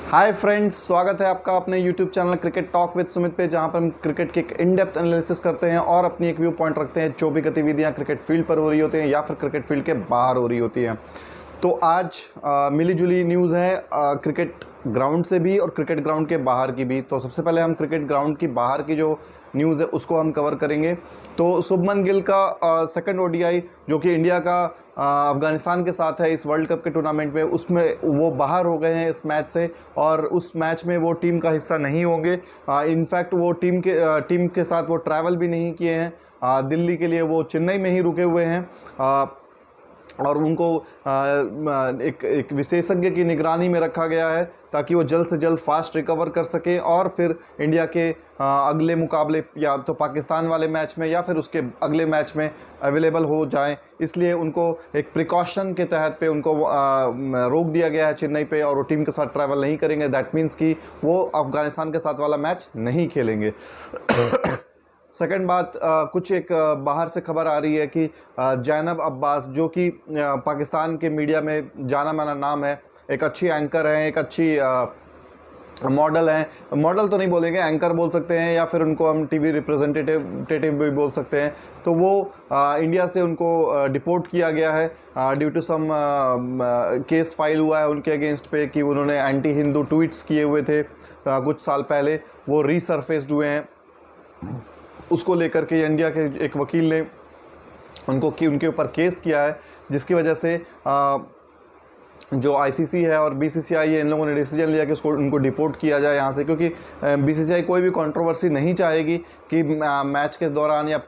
Hi friends, स्वागत है आपका अपने YouTube channel cricket talk with Sumit पे, जहां पर हम क्रिकेट की एक इन डेप्थ एनालिसिस करते हैं और अपनी एक व्यू पॉइंट रखते हैं जो भी गतिविधियां क्रिकेट फील्ड पर हो रही होती हैं या फिर क्रिकेट फील्ड के बाहर हो रही होती हैं। तो आज मिली जुली न्यूज़ है क्रिकेट ग्राउंड से भी और क्रिकेट ग्राउंड के बाहर की भी। तो सबसे पहले हम क्रिकेट ग्राउंड की बाहर की जो न्यूज़ है उसको हम कवर करेंगे। तो शुभमन गिल का सेकंड ओडीआई जो कि इंडिया का अफगानिस्तान के साथ है इस वर्ल्ड कप के टूर्नामेंट में, उसमें वो बाहर हो गए हैं इस मैच से और उस मैच में वो टीम का हिस्सा नहीं होंगे। इनफैक्ट वो टीम के साथ वो ट्रैवल भी नहीं किए हैं। दिल्ली के लिए वो चेन्नई में ही रुके हुए हैं और उनको एक विशेषज्ञ की निगरानी में रखा गया है ताकि वो जल्द से जल्द फास्ट रिकवर कर सकें और फिर इंडिया के अगले मुकाबले या तो पाकिस्तान वाले मैच में या फिर उसके अगले मैच में अवेलेबल हो जाएं। इसलिए उनको एक प्रिकॉशन के तहत पे उनको रोक दिया गया है चेन्नई पे और वो टीम के साथ ट्रैवल नहीं करेंगे। दैट मीन्स कि वो अफगानिस्तान के साथ वाला मैच नहीं खेलेंगे। सेकंड बात, कुछ एक बाहर से खबर आ रही है कि जैनब अब्बास जो कि पाकिस्तान के मीडिया में जाना माना नाम है, एक अच्छी एंकर हैं, एक अच्छी मॉडल हैं। मॉडल तो नहीं बोलेंगे, एंकर बोल सकते हैं या फिर उनको हम टीवी रिप्रेजेंटेटिव भी बोल सकते हैं। तो वो इंडिया से उनको डिपोर्ट किया गया है due to some case file हुआ है उनके अगेंस्ट पे कि उन्होंने एंटी हिंदू ट्वीट्स किए हुए थे कुछ साल पहले, वो रीसरफेस्ड हुए हैं। उसको लेकर के इंडिया के एक वकील ने उनके ऊपर केस किया है, जिसकी वजह से जो आईसीसी है और बीसीसीआई है, इन लोगों ने डिसीजन लिया कि उनको डिपोर्ट किया जाए यहाँ से, क्योंकि बीसीसीआई कोई भी कंट्रोवर्सी नहीं चाहेगी कि मैच के दौरान या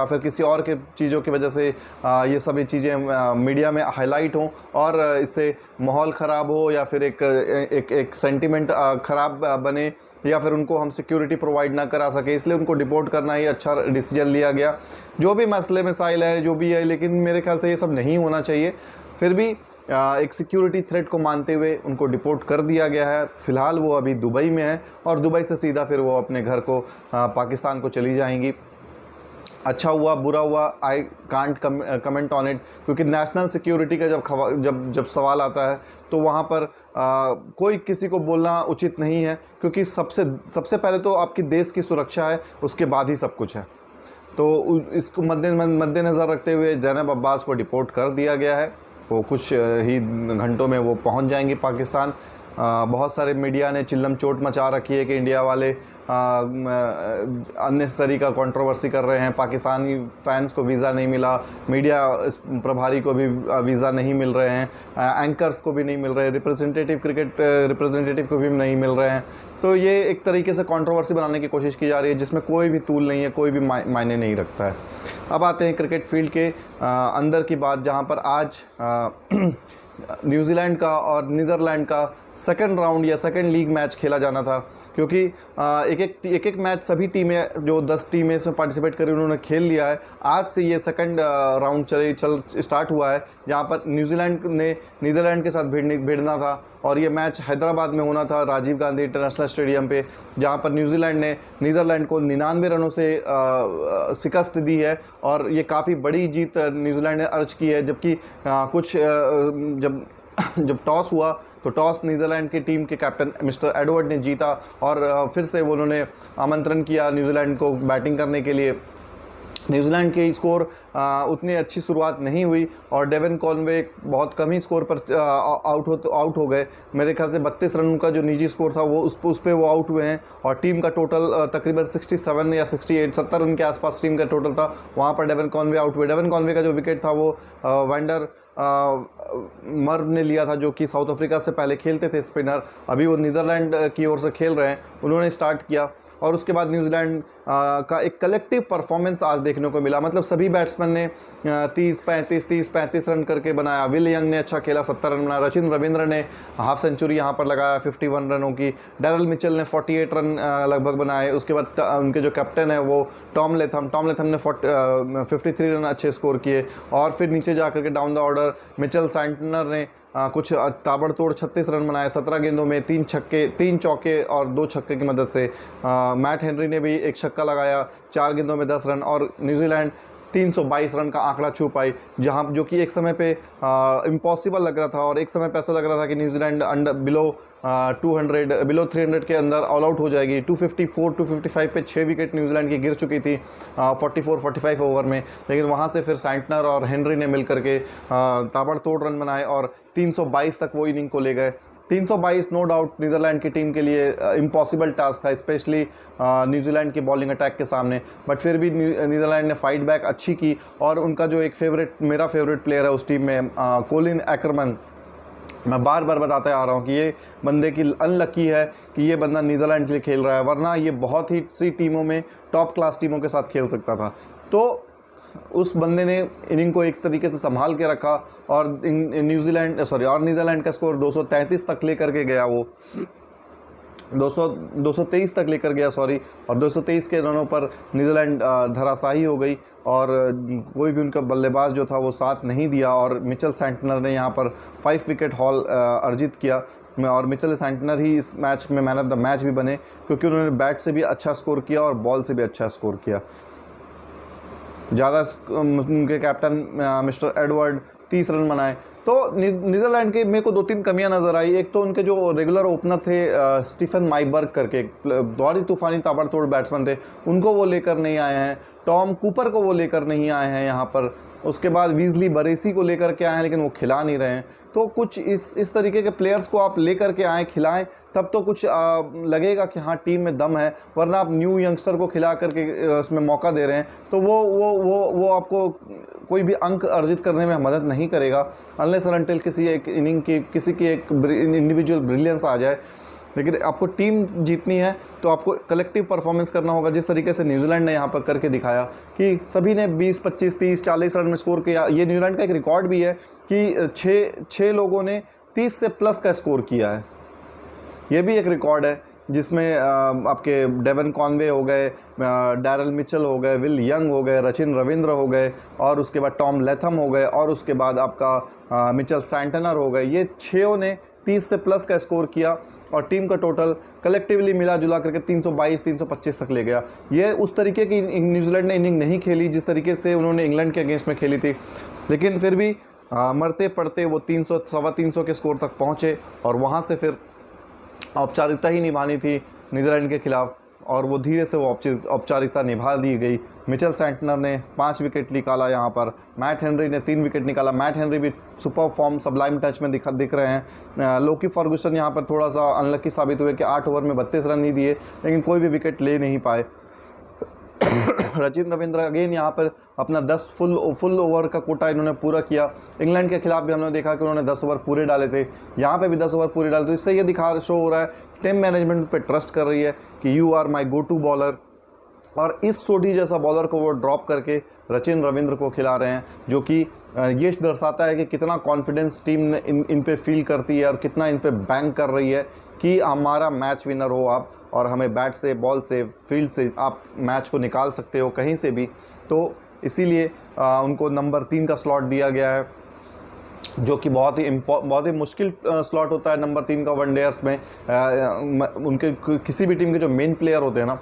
फिर किसी और के चीज़ों की वजह से ये सभी चीज़ें मीडिया में हाईलाइट हों और इससे माहौल ख़राब हो या फिर एक सेंटिमेंट ख़राब बने या फिर उनको हम सिक्योरिटी प्रोवाइड ना करा सके। इसलिए उनको डिपोर्ट करना ही अच्छा डिसीजन लिया गया। जो भी मसले मसाइल है जो भी है, लेकिन मेरे ख्याल से ये सब नहीं होना चाहिए। फिर भी एक सिक्योरिटी थ्रेट को मानते हुए उनको डिपोर्ट कर दिया गया है। फ़िलहाल वो अभी दुबई में है और दुबई से सीधा फिर वो अपने घर को पाकिस्तान को चली जाएंगी। अच्छा हुआ बुरा हुआ, I can't comment on it, क्योंकि नेशनल सिक्योरिटी का जब सवाल आता है तो वहाँ पर कोई किसी को बोलना उचित नहीं है, क्योंकि सबसे पहले तो आपकी देश की सुरक्षा है, उसके बाद ही सब कुछ है। तो इसको मद्देनज़र रखते हुए जैनब अब्बास को डिपोर्ट कर दिया गया है। वो कुछ ही घंटों में वो पहुंच जाएंगी पाकिस्तान। बहुत सारे मीडिया ने चिल्लम चोट मचा रखी है कि इंडिया वाले अननेसेसरी का कंट्रोवर्सी कर रहे हैं, पाकिस्तानी फैंस को वीज़ा नहीं मिला, मीडिया प्रभारी को भी वीज़ा नहीं मिल रहे हैं, एंकर्स को भी नहीं मिल रहे हैं, क्रिकेट रिप्रेजेंटेटिव को भी नहीं मिल रहे हैं। तो ये एक तरीके से कंट्रोवर्सी बनाने की कोशिश की जा रही है जिसमें कोई भी तूल नहीं है, कोई भी मायने नहीं रखता है। अब आते हैं क्रिकेट फील्ड के अंदर की बात, जहाँ पर आज न्यूजीलैंड का और नीदरलैंड का सेकंड राउंड या सेकंड लीग मैच खेला जाना था, क्योंकि एक एक मैच सभी टीमें जो 10 टीमें इसमें पार्टिसिपेट करी उन्होंने खेल लिया है। आज से ये सेकंड राउंड स्टार्ट हुआ है, जहाँ पर न्यूजीलैंड ने नीदरलैंड के साथ भिड़ना था और ये मैच हैदराबाद में होना था, राजीव गांधी इंटरनेशनल स्टेडियम पे, जहाँ पर न्यूजीलैंड ने नीदरलैंड को 99 रनों से शिकस्त दी है और ये काफ़ी बड़ी जीत न्यूजीलैंड ने अर्ज की है। जबकि जब टॉस हुआ तो टॉस नीदरलैंड की टीम के कैप्टन मिस्टर एडवर्ड ने जीता और फिर से उन्होंने आमंत्रण किया न्यूजीलैंड को बैटिंग करने के लिए। न्यूजीलैंड की स्कोर उतनी अच्छी शुरुआत नहीं हुई और डेवन कॉनवे बहुत कम ही स्कोर पर आउट हो गए। मेरे ख्याल से 32 रन का जो निजी स्कोर था वो उस पे वो आउट हुए हैं और टीम का टोटल तकरीबन 67 या 70 रन के आसपास टीम का टोटल था, वहाँ पर डेवन कॉनवे आउट हुए। डेवन कॉनवे का जो विकेट था वो वैंडर मर ने लिया था, जो कि साउथ अफ्रीका से पहले खेलते थे स्पिनर, अभी वो नीदरलैंड की ओर से खेल रहे हैं, उन्होंने स्टार्ट किया। और उसके बाद न्यूजीलैंड का एक कलेक्टिव परफॉर्मेंस आज देखने को मिला। मतलब सभी बैट्समैन ने 30-35 रन करके बनाया। विल यंग ने अच्छा खेला, 70 रन बनाया। सचिन रविंद्र ने हाफ सेंचुरी यहाँ पर लगाया 51 रनों की। डैरल मिचेल ने 48 रन लगभग बनाए। उसके बाद उनके जो कैप्टन है वो टॉम लेथम ने 53 रन अच्छे स्कोर किए। और फिर नीचे जा करके down the order Mitchell Santner ने कुछ ताबड़तोड़ 36 रन बनाए 17 गेंदों में, 3 चौके और 2 छक्के की मदद से। मैट हेनरी ने भी एक छक्का लगाया 4 गेंदों में 10 रन और न्यूजीलैंड 322 रन का आंकड़ा छू पाई, जहां जो कि एक समय पे इम्पॉसिबल लग रहा था और एक समय पे ऐसा लग रहा था कि न्यूजीलैंड बिलो 200 बिलो 300 के अंदर ऑल आउट हो जाएगी। 254 255 पे 6 विकेट न्यूजीलैंड की गिर चुकी थी 44-45 ओवर में, लेकिन वहाँ से फिर सैंटनर और हेनरी ने मिल करके ताबड़तोड़ रन बनाए और 322 तक वो इनिंग को ले गए। 322 नो डाउट नीदरलैंड की टीम के लिए इम्पॉसिबल टास्क था, स्पेशली न्यूजीलैंड की बॉलिंग अटैक के सामने, बट फिर भी नीदरलैंड ने फाइट बैक अच्छी की। और उनका जो एक मेरा फेवरेट प्लेयर है उस टीम में कोलिन एक्करमैन, मैं बार बार बताते आ रहा हूँ कि ये बंदे की अनलकी है कि ये बंदा नीदरलैंड के लिए खेल रहा है, वरना ये बहुत ही सी टीमों में टॉप क्लास टीमों के साथ खेल सकता था। तो उस बंदे ने इनिंग को एक तरीके से संभाल के रखा और नीदरलैंड का स्कोर 233 तक लेकर के गया, वो 223 तक लेकर गया और 223 के रनों पर नीदरलैंड धराशायी हो गई और कोई भी उनका बल्लेबाज जो था वो साथ नहीं दिया और मिचेल सैंटनर ने यहाँ पर 5 विकेट हॉल अर्जित किया और मिचेल सैंटनर ही इस मैच में मैन ऑफ द मैच भी बने, क्योंकि उन्होंने बैट से भी अच्छा स्कोर किया और बॉल से भी अच्छा स्कोर किया। ज़्यादा उनके कैप्टन मिस्टर एडवर्ड 30 रन बनाए। तो नीदरलैंड के मेरे को 2-3 कमियां नज़र आई। एक तो उनके जो रेगुलर ओपनर थे स्टीफन माइबर्ग करके, बहुत तूफानी ताबड़तोड़ बैट्समैन थे, उनको वो लेकर नहीं आए हैं। टॉम कूपर को वो लेकर नहीं आए हैं यहाँ पर। उसके बाद वीजली बरेसी को लेकर के आए हैं, लेकिन वो खिला नहीं रहे हैं। तो कुछ इस तरीके के प्लेयर्स को आप लेकर के आएँ, खिलाएं, तब तो कुछ लगेगा कि हाँ टीम में दम है। वरना आप न्यू यंगस्टर को खिला करके उसमें मौका दे रहे हैं तो वो आपको कोई भी अंक अर्जित करने में मदद नहीं करेगा, अनलेस और अनटिल किसी एक इनिंग की किसी की एक इंडिविजुअल ब्रिलियंस आ जाए। लेकिन आपको टीम जीतनी है तो आपको कलेक्टिव परफॉर्मेंस करना होगा, जिस तरीके से न्यूजीलैंड ने यहाँ पर करके दिखाया कि सभी ने 20, 25, 30, 40 रन में स्कोर किया। ये न्यूजीलैंड का एक रिकॉर्ड भी है कि छः लोगों ने 30 से प्लस का स्कोर किया है। ये भी एक रिकॉर्ड है जिसमें आपके डेवन कॉनवे हो गए, डैरल मिचेल हो गए, विल यंग हो गए, रचिन रविंद्र हो गए और उसके बाद टॉम लेथम हो गए और उसके बाद आपका मिचेल सैंटनर हो गए। ये 6 ने 30 से प्लस का स्कोर किया और टीम का टोटल कलेक्टिवली मिला जुला करके 322 325 तक ले गया। ये उस तरीके की न्यूजीलैंड ने इनिंग नहीं खेली जिस तरीके से उन्होंने इंग्लैंड के अगेंस्ट में खेली थी, लेकिन फिर भी मरते पड़ते वो 300 सवा 300 के स्कोर तक पहुँचे और वहाँ से फिर औपचारिकता ही निभानी थी नीदरलैंड के खिलाफ और वो धीरे से वो औपचारिकता निभा दी गई। मिचेल सैंटनर ने 5 विकेट निकाला यहाँ पर, मैट हेनरी ने 3 विकेट निकाला। मैट हेनरी भी सुपर फॉर्म सब्लाइम टच में दिख रहे हैं। लोकी फर्गुसन यहाँ पर थोड़ा सा अनलकी साबित हुए कि 8 ओवर में 32 रन नहीं दिए, लेकिन कोई भी विकेट ले नहीं पाए। रचिन रविंद्र अगेन यहाँ पर अपना 10 फुल ओवर का कोटा इन्होंने पूरा किया। इंग्लैंड के खिलाफ भी हमने देखा कि उन्होंने 10 ओवर पूरे डाले थे, यहाँ पे भी 10 ओवर पूरे डाले। तो इससे ये शो हो रहा है टीम मैनेजमेंट पे ट्रस्ट कर रही है कि you are my go to bowler, और इस सोढ़ी जैसा बॉलर को वो ड्रॉप करके रचिन रविंद्र को खिला रहे हैं, जो कि ये दर्शाता है कि कितना कॉन्फिडेंस टीम ने इन पे फील करती है और कितना इन पे बैंक कर रही है कि हमारा मैच विनर हो आप और हमें बैट से, बॉल से, फील्ड से आप मैच को निकाल सकते हो कहीं से भी। तो इसीलिए उनको नंबर 3 का स्लॉट दिया गया है, जो कि बहुत ही मुश्किल स्लॉट होता है नंबर 3 का वनडेयर्स में। उनके किसी भी टीम के जो मेन प्लेयर होते हैं ना,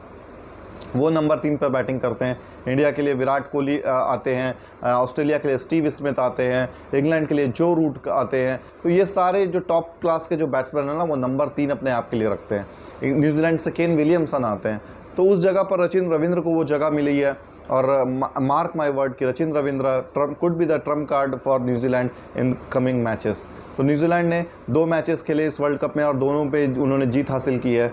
वो नंबर 3 पर बैटिंग करते हैं। इंडिया के लिए विराट कोहली आते हैं, ऑस्ट्रेलिया के लिए स्टीव स्मिथ आते हैं, इंग्लैंड के लिए जो रूट आते हैं। तो ये सारे जो टॉप क्लास के जो बैट्समैन हैं ना, वो नंबर 3 अपने आप के लिए रखते हैं। न्यूजीलैंड से केन विलियमसन आते हैं, तो उस जगह पर रचिन रविंद्र को वो जगह मिली है। और मार्क माई वर्ड कि Rachin Ravindra could be the Trump card for New Zealand in coming matches. तो न्यूजीलैंड ने 2 मैचेस खेले इस वर्ल्ड कप में और दोनों पे उन्होंने जीत हासिल की है।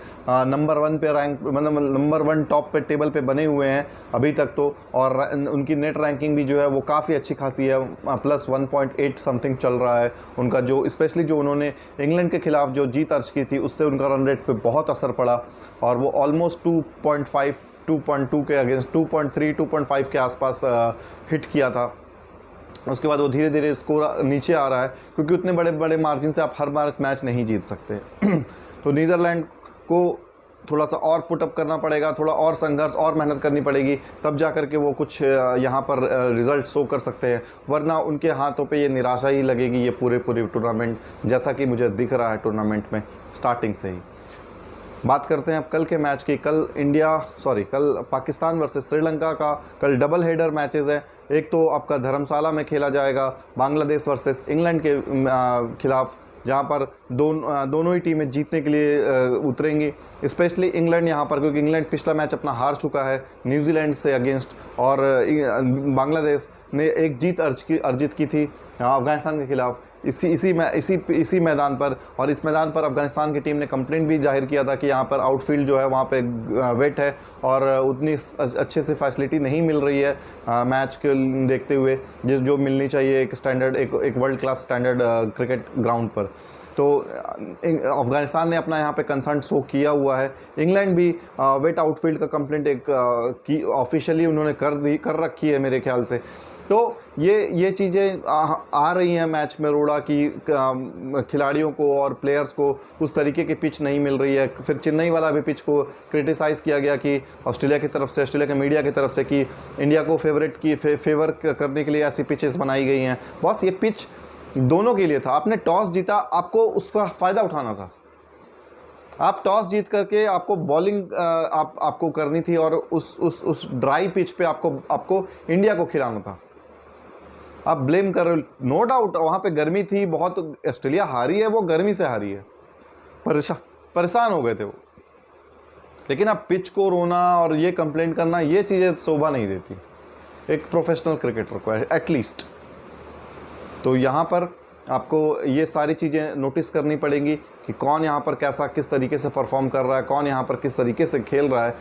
नंबर 1 पे रैंक, मतलब नंबर 1 टॉप पे टेबल पे बने हुए हैं अभी तक तो, और उनकी नेट रैंकिंग भी जो है वो काफ़ी अच्छी खासी है, प्लस 1.8 समथिंग चल रहा है उनका। जो स्पेशली जो उन्होंने इंग्लैंड के खिलाफ जो जीत दर्ज की थी, उससे उनका रन रेट पे बहुत असर पड़ा और वो ऑलमोस्ट 2.2 के अगेंस्ट 2.3 2.5 के आसपास हिट किया था। उसके बाद वो धीरे धीरे स्कोर नीचे आ रहा है, क्योंकि उतने बड़े बड़े मार्जिन से आप हर बार मैच नहीं जीत सकते। तो नीदरलैंड को थोड़ा सा और पुटअप करना पड़ेगा, थोड़ा और संघर्ष और मेहनत करनी पड़ेगी, तब जा कर के वो कुछ यहाँ पर रिजल्ट शो कर सकते हैं, वरना उनके हाथों पे ये निराशा ही लगेगी ये पूरे टूर्नामेंट, जैसा कि मुझे दिख रहा है टूर्नामेंट में स्टार्टिंग से ही। बात करते हैं अब कल के मैच की। कल पाकिस्तान वर्सेस श्रीलंका का कल डबल हेडर मैचेस है। एक तो आपका धर्मशाला में खेला जाएगा बांग्लादेश वर्सेस इंग्लैंड के खिलाफ जहाँ पर दोनों ही टीमें जीतने के लिए उतरेंगी, स्पेशली इंग्लैंड यहाँ पर, क्योंकि इंग्लैंड पिछला मैच अपना हार चुका है न्यूजीलैंड से अगेंस्ट, और बांग्लादेश ने एक जीत अर्जित की थी अफगानिस्तान के खिलाफ इसी मैदान पर। और इस मैदान पर अफगानिस्तान की टीम ने कंप्लेंट भी जाहिर किया था कि यहाँ पर आउटफील्ड जो है वहाँ पे वेट है और उतनी अच्छे से फैसिलिटी नहीं मिल रही है मैच के देखते हुए, जो मिलनी चाहिए एक स्टैंडर्ड, एक world class standard cricket ground पर। तो अफगानिस्तान ने अपना यहाँ पे कंसर्न शो किया हुआ है। इंग्लैंड भी वेट आउटफील्ड का कंप्लेंट की ऑफिशियली उन्होंने कर रखी है मेरे ख्याल से। तो ये चीज़ें आ रही हैं मैच में रोड़ा की खिलाड़ियों को और प्लेयर्स को उस तरीके की पिच नहीं मिल रही है। फिर चेन्नई वाला भी पिच को क्रिटिसाइज़ किया गया कि ऑस्ट्रेलिया की तरफ से, ऑस्ट्रेलिया के मीडिया की तरफ से, कि इंडिया को फेवर करने के लिए ऐसी पिचेस बनाई गई हैं। बस ये पिच दोनों के लिए था। आपने टॉस जीता, आपको उसका फ़ायदा उठाना था। आप टॉस जीत करके आपको बॉलिंग आपको करनी थी और उस ड्राई पिच पे आपको इंडिया को खिलाना था। आप ब्लेम कर रहे हो, नो डाउट वहाँ पे गर्मी थी बहुत, ऑस्ट्रेलिया हारी है, वो गर्मी से हारी है, परेशान हो गए थे वो। लेकिन अब पिच को रोना और ये कंप्लेंट करना, ये चीज़ें शोभा नहीं देती एक प्रोफेशनल क्रिकेटर को एटलीस्ट। तो यहाँ पर आपको ये सारी चीज़ें नोटिस करनी पड़ेंगी कि कौन यहाँ पर कैसा किस तरीके से परफॉर्म कर रहा है, कौन यहाँ पर किस तरीके से खेल रहा है,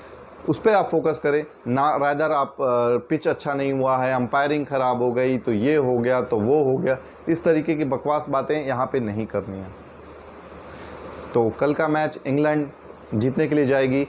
उस पर आप फोकस करें ना। रादर आप पिच अच्छा नहीं हुआ है, अंपायरिंग ख़राब हो गई तो ये हो गया तो वो हो गया, इस तरीके की बकवास बातें यहाँ पे नहीं करनी है। तो कल का मैच इंग्लैंड जीतने के लिए जाएगी,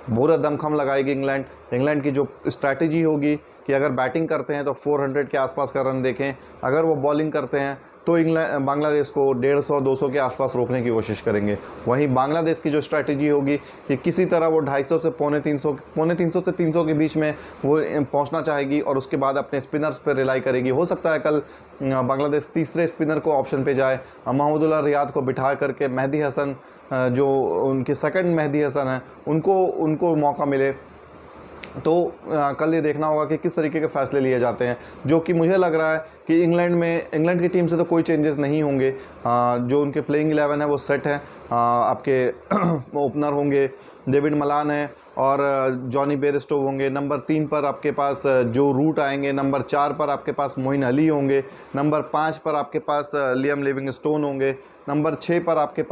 पूरा दमखम लगाएगी इंग्लैंड की जो स्ट्रैटेजी होगी कि अगर बैटिंग करते हैं तो 400 के आसपास का रन देखें, अगर वो बॉलिंग करते हैं तो बांग्लादेश को 150-200 के आसपास रोकने की कोशिश करेंगे। वहीं बांग्लादेश की जो स्ट्रैटेजी होगी कि किसी तरह वो 250 से पौने 300 से 300 के बीच में वो पहुंचना चाहेगी और उसके बाद अपने स्पिनर्स पर रिलाई करेगी। हो सकता है कल बांग्लादेश तीसरे स्पिनर को ऑप्शन पे जाए, महमूदुल्लाह रियाद को बिठा करके मेहदी हसन, जो उनके सेकंड मेहदी हसन हैं, उनको मौका मिले। तो कल ये देखना होगा कि किस तरीके के फ़ैसले लिए जाते हैं, जो कि मुझे लग रहा है कि इंग्लैंड की टीम से तो कोई चेंजेस नहीं होंगे। जो उनके प्लेइंग 11 है वो सेट है। आपके ओपनर होंगे डेविड मलान है और जॉनी बेयरस्टो होंगे। नंबर 3 पर आपके पास जो रूट आएंगे, नंबर 4 पर आपके पास मोइन अली होंगे, नंबर 5 पर आपके पास लियम लिविंगस्टोन होंगे, नंबर 6 पर आपके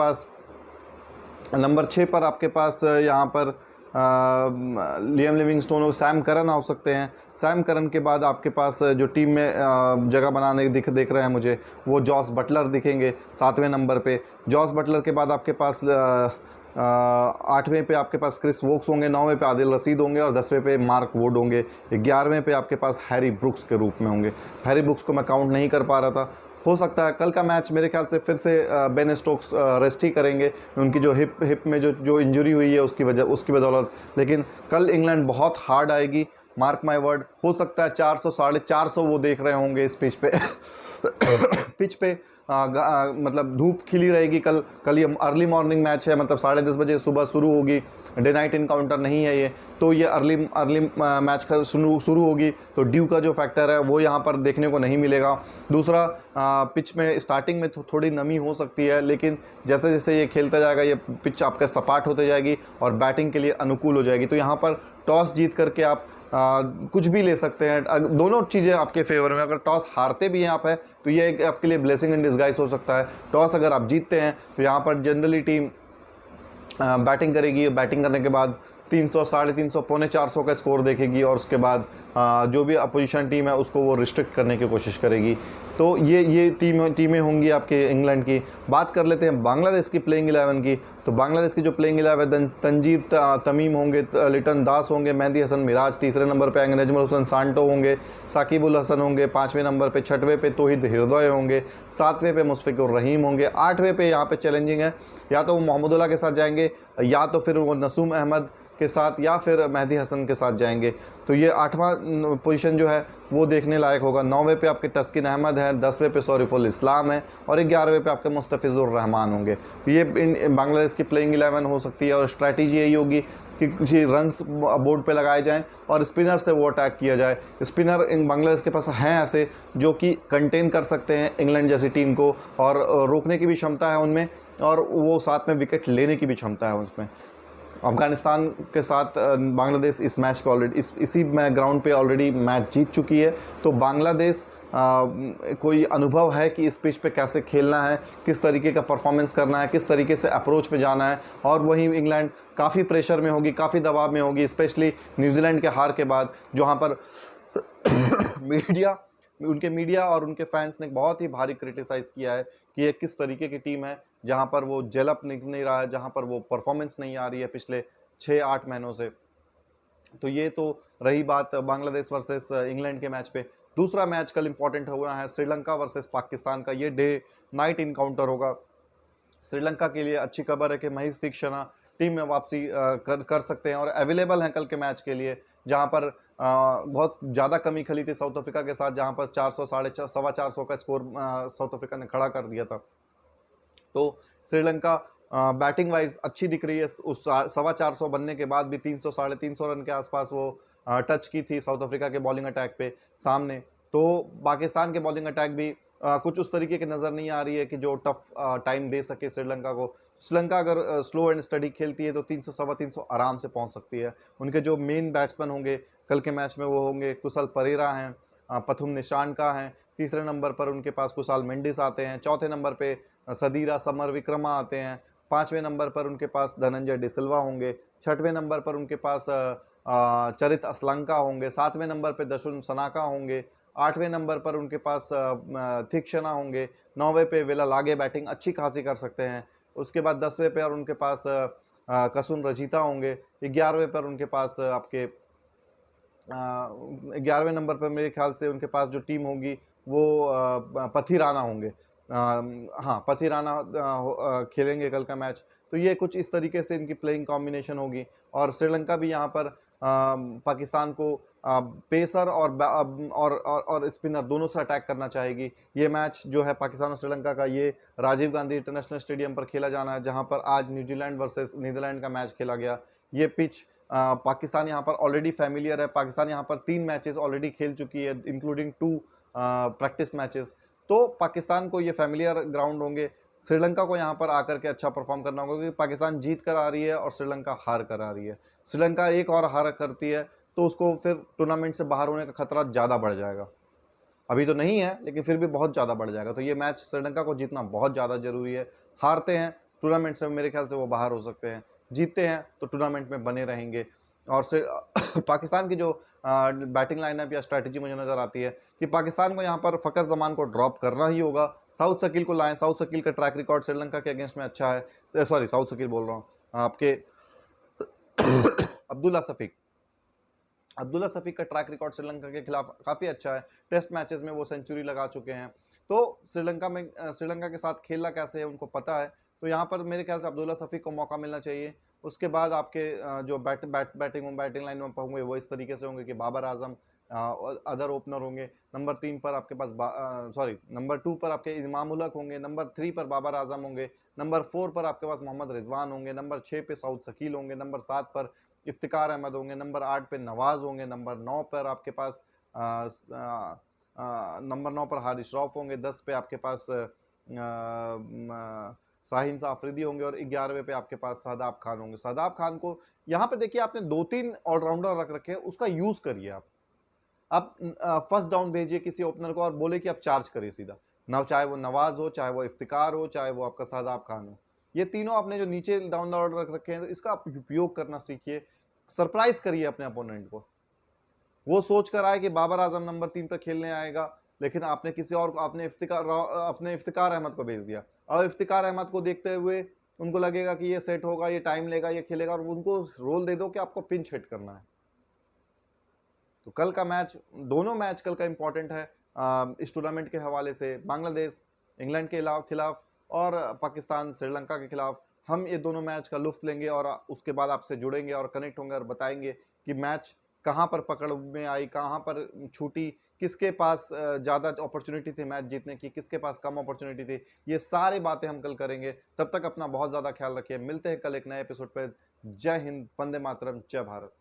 पास यहाँ पर लियम लिविंगस्टोन और सैम करन आ सकते हैं। सैम करन के बाद आपके पास जो टीम में जगह बनाने देख रहे हैं मुझे, वो जॉस बटलर दिखेंगे 7वें नंबर पे। जॉस बटलर के बाद आपके पास 8वें पे आपके पास क्रिस वोक्स होंगे, 9वें पे आदिल रशीद होंगे और 10वें पे मार्क वुड होंगे। 11वें पे आपके पास हैरी ब्रुक्स के रूप में होंगे। हैरी ब्रुक्स को मैं काउंट नहीं कर पा रहा था। हो सकता है कल का मैच मेरे ख्याल से फिर से बेन स्टोक्स रेस्ट ही करेंगे, उनकी जो हिप में जो इंजरी हुई है उसकी बदौलत। लेकिन कल इंग्लैंड बहुत हार्ड आएगी, मार्क माय वर्ड। हो सकता है 400 450 वो देख रहे होंगे इस पिच पे मतलब धूप खिली रहेगी। कल ये अर्ली मॉर्निंग मैच है, मतलब 10:30 बजे सुबह शुरू होगी, डे नाइट इनकाउंटर नहीं है ये। तो ये अर्ली मैच का शुरू होगी, तो ड्यू का जो फैक्टर है वो यहाँ पर देखने को नहीं मिलेगा। दूसरा, पिच में स्टार्टिंग में थोड़ी नमी हो सकती है, लेकिन जैसे जैसे ये खेलता जाएगा ये पिच आपका सपाट होते जाएगी और बैटिंग के लिए अनुकूल हो जाएगी। तो यहाँ पर टॉस जीत करके आप कुछ भी ले सकते हैं। दोनों चीज़ें आपके फेवर में। अगर टॉस हारते भी हैं आप है तो ये एक आपके लिए ब्लेसिंग इन डिस्गाइज हो सकता है। टॉस अगर आप जीतते हैं तो यहाँ पर जनरली टीम बैटिंग करेगी। बैटिंग करने के बाद 300, 350, पौने 400 का स्कोर देखेगी और उसके बाद जो भी अपोजिशन टीम है उसको वो रिस्ट्रिक्ट करने की कोशिश करेगी। तो ये टीमें होंगी आपके इंग्लैंड की। बात कर लेते हैं बांग्लादेश की प्लेइंग 11 की। तो बांग्लादेश की जो प्लेइंग 11, तंजीब तमीम होंगे, लिटन दास होंगे, मेहदी हसन मिराज 3रे नंबर पे, नजमुल हसन सांटो होंगे, साकिबुल हसन होंगे 5वें नंबर पे, 6वें पे तौहीद हृदय होंगे, 7वें पे मुशफिकुर रहीम होंगे, 8वें पे यहाँ पे चैलेंजिंग है, या तो वो मोहम्मदुल्लाह के साथ जाएंगे, या तो फिर वो नसूम अहमद के साथ, या फिर मेहदी हसन के साथ जाएंगे। तो ये 8वां पोजीशन जो है वो देखने लायक होगा। 9वें पे आपके तस्किन अहमद है, 10वें पे सौरिफुल इस्लाम है और 11वें पे आपके मुस्तफिजुर रहमान होंगे। ये बांग्लादेश की प्लेइंग 11 हो सकती है और स्ट्रैटेजी यही होगी कि जी रन्स बोर्ड पे लगाए जाएं और स्पिनर से वो अटैक किया जाए। स्पिनर इन बांग्लादेश के पास हैं ऐसे जो कि कंटेन कर सकते हैं इंग्लैंड जैसी टीम को, और रोकने की भी क्षमता है उनमें, और वो साथ में विकेट लेने की भी क्षमता है उसमें। अफगानिस्तान के साथ बांग्लादेश इस मैच पे ऑलरेडी इसी ग्राउंड पे ऑलरेडी मैच जीत चुकी है। तो बांग्लादेश कोई अनुभव है कि इस पिच पे कैसे खेलना है, किस तरीके का परफॉर्मेंस करना है, किस तरीके से अप्रोच पे जाना है। और वहीं इंग्लैंड काफ़ी प्रेशर में होगी, काफ़ी दबाव में होगी, स्पेशली न्यूजीलैंड के हार के बाद, जहाँ पर मीडिया उनके मीडिया और उनके फैंस ने बहुत ही भारी क्रिटिसाइज़ किया है कि ये किस तरीके की टीम है, जहां पर वो जेलअप नहीं रहा है, जहां पर वो परफॉर्मेंस नहीं आ रही है पिछले 6-8 महीनों से। तो ये तो रही बात बांग्लादेश वर्सेस इंग्लैंड के मैच पे। दूसरा मैच कल इंपॉर्टेंट हो रहा है श्रीलंका वर्सेस पाकिस्तान का। ये डे नाइट इनकाउंटर होगा। श्रीलंका के लिए अच्छी खबर है कि महेश दीक्षणा टीम में वापसी कर सकते हैं और अवेलेबल हैं कल के मैच के लिए, जहां पर बहुत ज़्यादा कमी खली थी साउथ अफ्रीका के साथ, जहां पर 400 सवा 400 का स्कोर साउथ अफ्रीका ने खड़ा कर दिया था। तो श्रीलंका बैटिंग वाइज अच्छी दिख रही है। उस 450 बनने के बाद भी 300 साढ़े 300 रन के आसपास वो टच की थी साउथ अफ्रीका के बॉलिंग अटैक पे सामने। तो पाकिस्तान के बॉलिंग अटैक भी कुछ उस तरीके की नज़र नहीं आ रही है कि जो टफ टाइम दे सके श्रीलंका को। श्रीलंका अगर स्लो एंड स्टडी खेलती है तो 300 सवा 300 आराम से पहुंच सकती है। उनके जो मेन बैट्समैन होंगे कल के मैच में वो होंगे कुशल परेरा हैं, पथुम निशानका हैं, तीसरे नंबर पर उनके पास कुशाल मेंडिस आते हैं, चौथे नंबर पे सदीरा समर विक्रमा आते हैं, पाँचवें नंबर पर उनके पास धनंजय डिसिल्वा होंगे, छठवें नंबर पर उनके पास चरित असलंका होंगे, सातवें नंबर पर दशुन सनाका होंगे, आठवें नंबर पर उनके पास थिक्शना होंगे, नौवें पे वेला लागे बैटिंग अच्छी खासी कर सकते हैं। उसके बाद 10वें पर उनके पास कसून रजीता होंगे, 11वें पर उनके पास आपके 11वें नंबर पर मेरे ख्याल से उनके पास जो टीम होगी वो पथी राणा होंगे। हाँ, पथी राणा खेलेंगे कल का मैच। तो ये कुछ इस तरीके से इनकी प्लेइंग कॉम्बिनेशन होगी। और श्रीलंका भी यहाँ पर पाकिस्तान को पेसर और स्पिनर दोनों से अटैक करना चाहेगी। ये मैच जो है पाकिस्तान और श्रीलंका का, ये राजीव गांधी इंटरनेशनल स्टेडियम पर खेला जाना है, जहाँ पर आज न्यूजीलैंड वर्सेस नीदरलैंड का मैच खेला गया। ये पिच पाकिस्तान यहाँ पर ऑलरेडी फैमिलियर है। पाकिस्तान यहाँ पर 3 मैचेस ऑलरेडी खेल चुकी है, इंक्लूडिंग 2 प्रैक्टिस मैचेस। तो पाकिस्तान को ये फैमिलियर ग्राउंड होंगे। श्रीलंका को यहाँ पर आकर के अच्छा परफॉर्म करना होगा, क्योंकि पाकिस्तान जीत कर आ रही है और श्रीलंका हार कर आ रही है। श्रीलंका एक और हार करती है तो उसको फिर टूर्नामेंट से बाहर होने का खतरा ज़्यादा बढ़ जाएगा। अभी तो नहीं है, लेकिन फिर भी बहुत ज़्यादा बढ़ जाएगा। तो ये मैच श्रीलंका को जीतना बहुत ज़्यादा जरूरी है। हारते हैं टूर्नामेंट से मेरे ख्याल से वो बाहर हो सकते हैं, जीतते हैं तो टूर्नामेंट में बने रहेंगे। और पाकिस्तान की जो बैटिंग लाइनअप या स्ट्रैटेजी मुझे नज़र आती है कि पाकिस्तान को यहाँ पर फ़खर जमान को ड्रॉप करना ही होगा। साउथ शकील को लाएं। साउथ शकील का ट्रैक रिकॉर्ड श्रीलंका के अगेंस्ट में अच्छा है। सॉरी, साउथ शकील बोल रहा हूँ, आपके अब्दुल्ला सफीक का ट्रैक रिकॉर्ड श्रीलंका के खिलाफ काफ़ी अच्छा है। टेस्ट मैचेस में वो सेंचुरी लगा चुके हैं। तो श्रीलंका के साथ खेलना कैसे है उनको पता है। तो यहाँ पर मेरे ख्याल से अब्दुल्ला सफीक को मौका मिलना चाहिए। उसके बाद आपके जो बैटिंग लाइन में होंगे वो इस तरीके से होंगे कि बाबर आजम अदर ओपनर होंगे। नंबर 3 पर आपके पास नंबर 2 पर आपके इमाम उल हक होंगे। नंबर 3 पर बाबर आजम होंगे। नंबर 4 पर आपके पास मोहम्मद रिजवान होंगे। नंबर 6 पे साउथ शकील होंगे। नंबर 7 पर इफ्तिकार अहमद होंगे। नंबर 8 पे नवाज होंगे। नंबर 9 पर आपके पास नंबर 9 पर हारिस रऊफ होंगे। 10 पे आपके पास शाहीन आफरीदी होंगे और 11वें पे आपके पास शादाब खान होंगे। शादाब खान को यहाँ पे देखिए आपने 2-3 ऑलराउंडर रख रखे हैं, उसका यूज करिए आप फर्स्ट डाउन भेजिए किसी ओपनर को और बोले कि आप चार्ज करिए सीधा ना, चाहे वो नवाज हो, चाहे वो इफ्तिकार हो, चाहे वो आपका शादाब खान हो। ये तीनों आपने जो नीचे डाउन द ऑर्डर रख रखे हैं, तो इसका आप उपयोग करना सीखिए। सरप्राइज करिए अपने अपोनेंट को। वो सोच कर आए कि बाबर आजम नंबर 3 पर खेलने आएगा, लेकिन आपने किसी और को, आपने इफ्तिकार अहमद को भेज दिया। और इफ्तिकार अहमद को देखते हुए उनको लगेगा कि ये सेट होगा, ये टाइम लेगा, ये खेलेगा, और उनको रोल दे दो कि आपको पिंच हिट करना है। तो कल का मैच, दोनों मैच कल का इंपॉर्टेंट है इस टूर्नामेंट के हवाले से। बांग्लादेश इंग्लैंड के खिलाफ और पाकिस्तान श्रीलंका के खिलाफ। हम ये दोनों मैच का लुत्फ लेंगे और उसके बाद आपसे जुड़ेंगे और कनेक्ट होंगे और बताएंगे कि मैच कहाँ पर पकड़ में आई, कहाँ पर छूटी, किसके पास ज़्यादा अपॉर्चुनिटी थी मैच जीतने की, किसके पास कम अपॉर्चुनिटी थी। ये सारी बातें हम कल करेंगे। तब तक अपना बहुत ज़्यादा ख्याल रखिए। मिलते हैं कल एक नए एपिसोड पे। जय हिंद, वंदे मातरम, जय भारत।